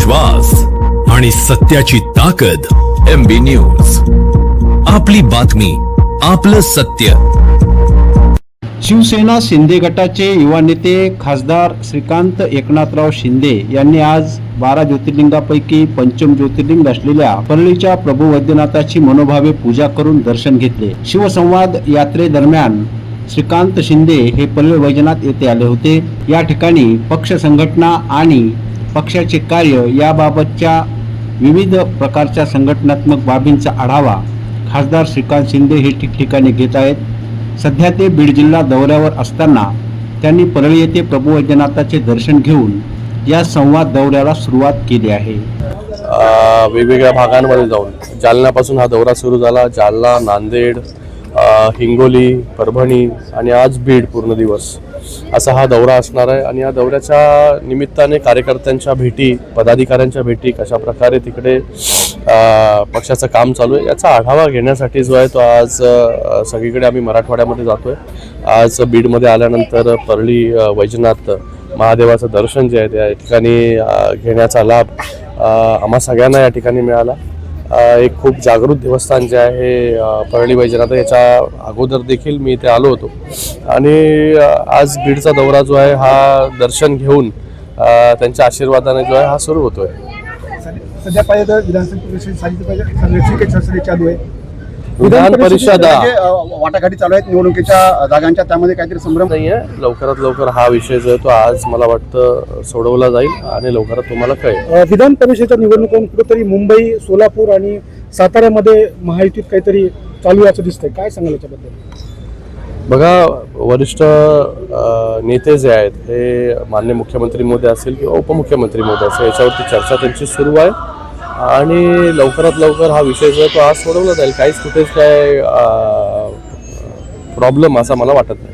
विश्वास आणि सत्याची ताकद. MB न्यूज, आपली बातमी, आपलं सत्य. शिवसेना शिंदे गटाचे युवा नेते खासदार श्रीकांत एकनाथराव शिंदे यांनी आज 12 ज्योतिर्लिंगापैकी पंचम ज्योतिर्लिंग असलेल्या परळीच्या प्रभू वैद्यनाथाची मनोभावे पूजा करून दर्शन घेतले. शिवसंवाद यात्रेदरम्यान श्रीकांत शिंदे हे परळी वैजनाथ येथे आले होते. या ठिकाणी पक्ष संघटना आणि पक्षाचे कार्य याबाबतच्या विविध प्रकारच्या संघटनात्मक बाबींचा आढावा खासदार श्रीकांत शिंदे हे ठिकठिकाणी घेत आहेत. सध्या ते बीड जिल्हा दौऱ्यावर असताना त्यांनी परळी येथे प्रभू वैद्यनाथाचे दर्शन घेऊन या संवाद दौऱ्याला सुरुवात केली आहे. वेगवेगळ्या भागांमध्ये जाऊन जालन्यापासून हा दौरा सुरू झाला. जालना, नांदेड, हिंगोली, परभणी आणि आज बीड पूर्ण दिवस असा हा दौरा असणार आहे. आणि या दौऱ्याच्या निमित्ताने कार्यकर्त्यांच्या भेटी, पदाधिकाऱ्यांच्या भेटी, कशा प्रकारे तिकडे पक्षाचं काम चालू आहे याचा आढावा घेण्यासाठी जो आहे तो आज सगळीकडे आम्ही मराठवाड्यामध्ये जातोय. आज बीडमध्ये आल्यानंतर परळी वैजनाथ महादेवाचं दर्शन जे आहे त्या ठिकाणी घेण्याचा लाभ आम्हा सगळ्यांना या ठिकाणी मिळाला. एक खूप जागृत देवस्थान जे आहे परळी वैजनाथ, याच्या अगोदर देखील मी इथे आलो होतो. आणि आज बीडचा दौरा जो आहे हा दर्शन घेऊन त्यांच्या आशीर्वादाने जो आहे हा सुरू होतोय. सध्या पाहिजे तर विधानसभा परिषद सर्वेक्षण चालू आहे. विधान परिषद वाटाघाटी चालू आहेत निवडणुकीच्या जागांच्या, त्यामध्ये काहीतरी संभ्रम नाही आहे. लवकरात लवकर हा विषय जो आहे तो आज मला वाटतं सोडवला जाईल आणि लवकरात तुम्हाला कळेल. विधान परिषदेच्या निवडणुकांत कुठेतरी मुंबई, सोलापूर आणि साताऱ्यामध्ये महायुतीत काहीतरी चालू याचं दिसतंय, काय सांगाल याच्याबद्दल? बघा, वरिष्ठ नेते जे आहेत हे माननीय मुख्यमंत्री मोदी असतील किंवा उपमुख्यमंत्री मोदी असेल याच्यावरती चर्चा त्यांची सुरू आहे आणि लवकरात लवकर हा विषय जो आहे तो आज सोडवला जाईल. काहीच कुठेच काय प्रॉब्लेम असा मला वाटत नाही.